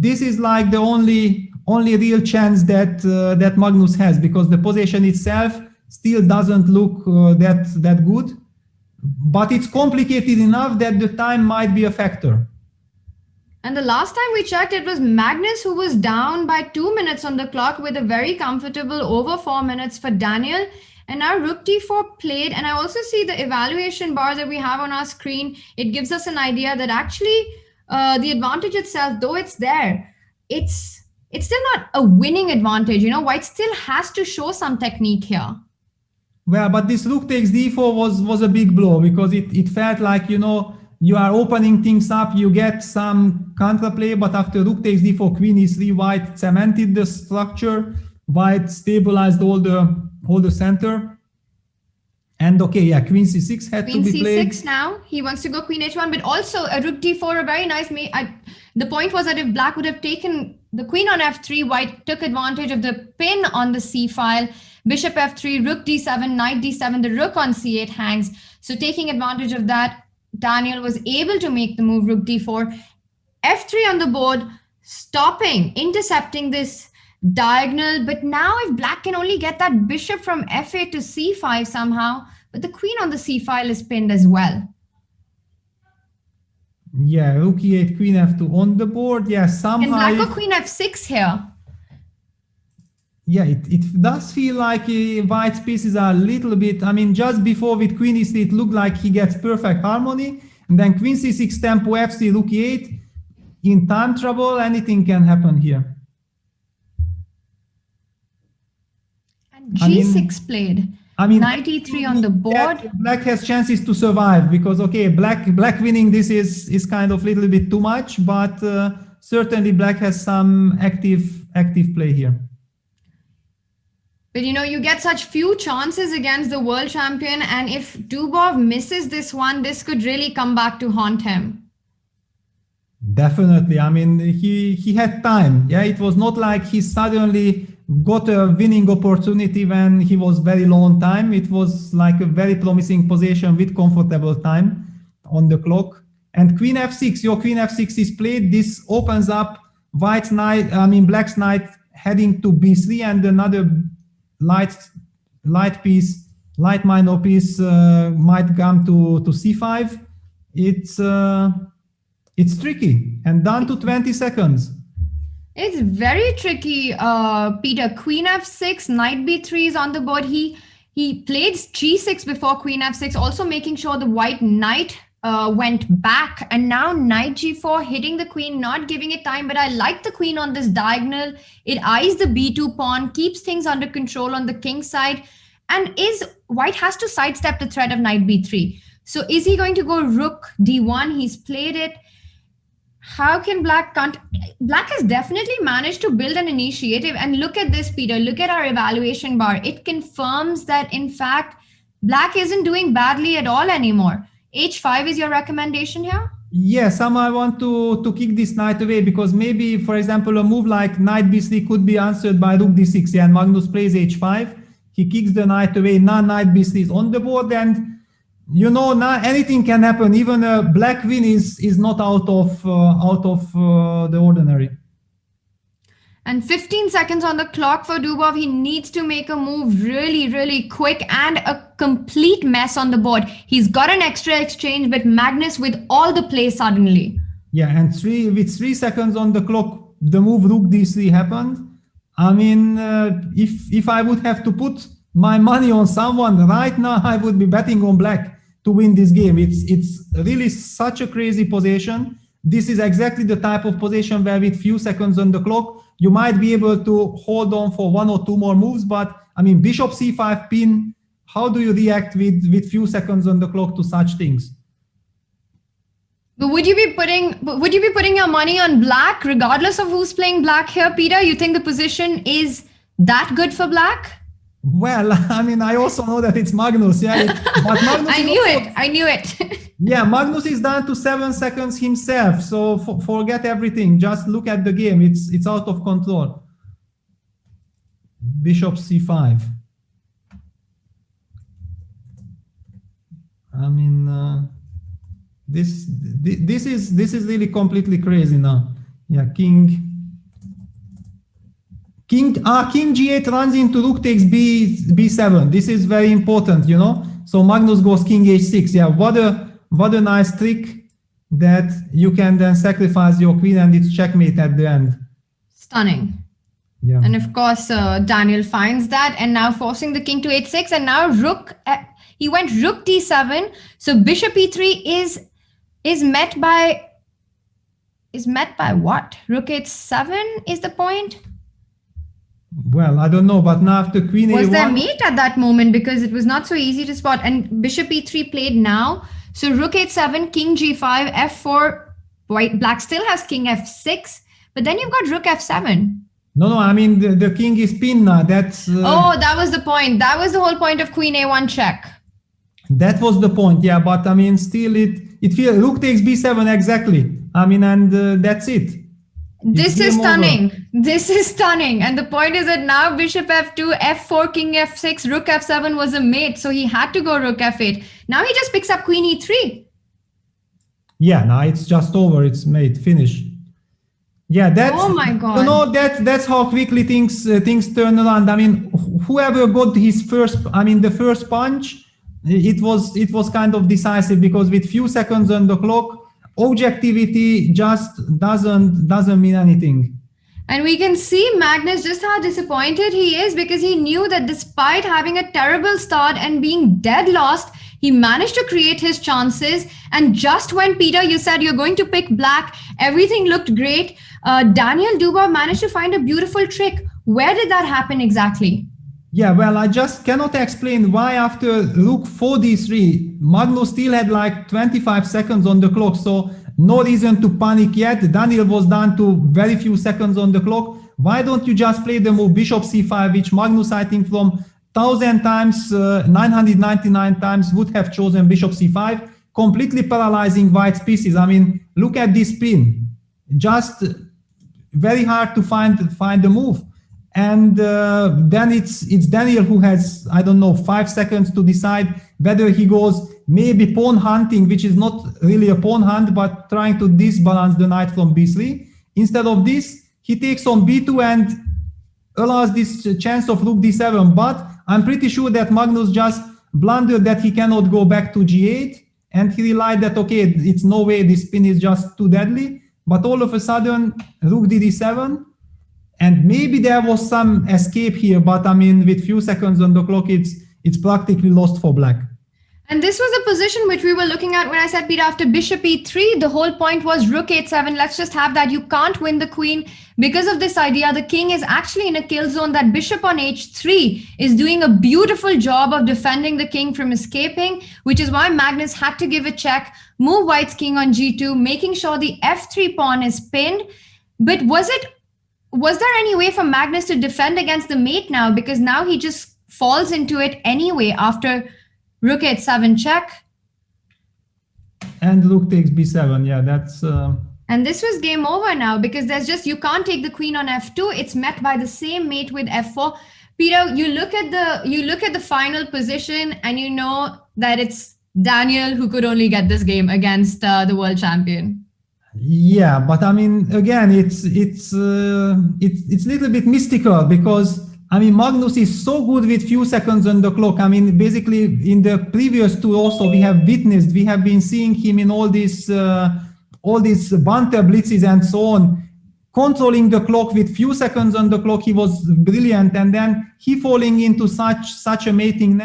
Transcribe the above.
this is like the only real chance that that Magnus has, because the position itself still doesn't look that good, but it's complicated enough that the time might be a factor. And the last time we checked, it was Magnus who was down by 2 minutes on the clock with a very comfortable over 4 minutes for Daniil. And now Rook d4 played, and I also see the evaluation bar that we have on our screen. It gives us an idea that actually the advantage itself, though it's there, it's still not a winning advantage. You know, White still has to show some technique here. Well, but this Rook takes d4 was a big blow, because it felt like, you know, you are opening things up, you get some counterplay, but after Rook takes d4, Queen e3, White cemented the structure, White stabilized all the center. And okay, yeah, Queen c6 had to be played. Queen c6 now, he wants to go Queen h1, but also a Rook d4, a very nice the point was that if Black would have taken the Queen on f3, White took advantage of the pin on the c file, Bishop f3, Rook d7, Knight d7, the Rook on c8 hangs. So taking advantage of that, Daniil was able to make the move Rook d4, f3 on the board, stopping, intercepting this diagonal. But now if Black can only get that bishop from f8 to c5 somehow, but the Queen on the c file is pinned as well. Yeah, Rook e8, Queen f2 on the board. Yeah, somehow. Can Black go Queen f6 here? Yeah, it does feel like White's pieces are a little bit, I mean, just before with Queen e3, it looked like he gets perfect harmony. And then Queen c6, tempo f3, Rook e8. In time trouble, anything can happen here. And g6 played. I mean, Knight e3 on the board. Black has chances to survive, because, okay, Black winning this is kind of a little bit too much, but certainly Black has some active play here. But you know, you get such few chances against the world champion, and if Dubov misses this one, this could really come back to haunt him. Definitely. I mean, he had time. Yeah, it was not like he suddenly got a winning opportunity when he was very low on time. It was like a very promising position with comfortable time on the clock. And Queen f6, your Queen f6 is played. This opens up White's knight, I mean Black's knight heading to b3, and another light piece, light minor piece might come to c5. It's tricky, and down to 20 seconds. It's very tricky, Peter. Queen f6, Knight b3 is on the board. He played g6 before Queen f6, also making sure the White knight went back, and now Knight g4, hitting the Queen, not giving it time. But I like the Queen on this diagonal. It eyes the b2 pawn, keeps things under control on the king side, and White has to sidestep the threat of Knight b3. So is he going to go Rook d1? He's played it. How can Black has definitely managed to build an initiative. And look at this, Peter. Look at our evaluation bar. It confirms that, in fact, Black isn't doing badly at all anymore. H5 is your recommendation here? Yes, I want to kick this knight away, because maybe, for example, a move like Knight b3 could be answered by Rook d6. Yeah, and Magnus plays h5. He kicks the knight away. Now Knight b3 is on the board, and you know, now anything can happen. Even a Black win is not out of the ordinary. And 15 seconds on the clock for Dubov. He needs to make a move really, really quick, and a complete mess on the board. He's got an extra exchange, but Magnus with all the play suddenly. Yeah, and with 3 seconds on the clock, the move Rook d3 happened. I mean, if I would have to put my money on someone right now, I would be betting on Black to win this game. It's really such a crazy position. This is exactly the type of position where with few seconds on the clock, you might be able to hold on for 1 or 2 more moves. But I mean, Bishop c5 pin, how do you react with few seconds on the clock to such things? But would you be putting your money on Black regardless of who's playing Black here, Peter? You think the position is that good for Black? Well, I mean, I also know that it's Magnus, yeah. But Magnus I knew it. Yeah, Magnus is down to 7 seconds himself, so forget everything. Just look at the game. It's out of control. Bishop c5. I mean, this is really completely crazy now. Yeah, king g8 runs into rook takes b7. This is very important, you know. So Magnus goes king h6. Yeah, what a nice trick that you can then sacrifice your queen and it's checkmate at the end. Stunning. Yeah. And of course, Daniil finds that and now forcing the king to h6 and now he went rook d7. So bishop e3 is met by what? Rook h7 is the point? Well, I don't know, but now after queen was a1... there mate at that moment because it was not so easy to spot, and bishop e3 played now. So rook h7, king g5, f4, black still has king f6, but then you've got rook f7. No, I mean the king is pinned now. That's oh, that was the point. That was the whole point of queen a1 check. That was the point, yeah, but I mean still it feels rook takes b7 exactly. I mean, and that's it. This is stunning. This is stunning. And the point is that now bishop f2, f4, king f6, rook f7 was a mate. So he had to go rook f8. Now he just picks up queen e3. Yeah, now it's just over. It's mate, finish. Yeah, that's... Oh my God. You know, that's how quickly things turn around. I mean, whoever got his first, I mean, the first punch, it was kind of decisive because with few seconds on the clock, objectivity just doesn't mean anything. And we can see Magnus just how disappointed he is because he knew that despite having a terrible start and being dead lost, he managed to create his chances. And just when, Peter, you said you're going to pick black, everything looked great. Daniil Dubov managed to find a beautiful trick. Where did that happen exactly? Yeah, well, I just cannot explain why after rook 4 d3, Magnus still had like 25 seconds on the clock, so no reason to panic yet. Daniil was down to very few seconds on the clock. Why don't you just play the move bishop c5, which Magnus, I think, from 1,000 times, 999 times would have chosen bishop c5, completely paralyzing white's pieces. I mean, look at this pin. Just very hard to find the move. And then it's Daniil who has, I don't know, 5 seconds to decide whether he goes maybe pawn hunting, which is not really a pawn hunt, but trying to disbalance the knight from b3. Instead of this, he takes on b2 and allows this chance of rook d7. But I'm pretty sure that Magnus just blundered that he cannot go back to g8. And he realized that, okay, it's no way, this pin is just too deadly. But all of a sudden, rook d7. And maybe there was some escape here, but I mean, with few seconds on the clock, it's practically lost for black. And this was the position which we were looking at when I said, Peter, after bishop e3, the whole point was rook h7. Let's just have that. You can't win the queen because of this idea. The king is actually in a kill zone. That bishop on h3 is doing a beautiful job of defending the king from escaping, which is why Magnus had to give a check, move white's king on g2, making sure the f3 pawn is pinned. But was there any way for Magnus to defend against the mate now? Because now he just falls into it anyway after rook h7 check. And rook takes b7. Yeah, that's... And this was game over now because there's just, you can't take the queen on f2. It's met by the same mate with f4. Peter, you look at the final position and you know that it's Daniil who could only get this game against the world champion. Yeah, but I mean, again, it's a little bit mystical because I mean, Magnus is so good with few seconds on the clock. I mean, basically in the previous two also we have been seeing him in all these banter blitzes and so on, controlling the clock with few seconds on the clock. He was brilliant, and then he falling into such a mating net.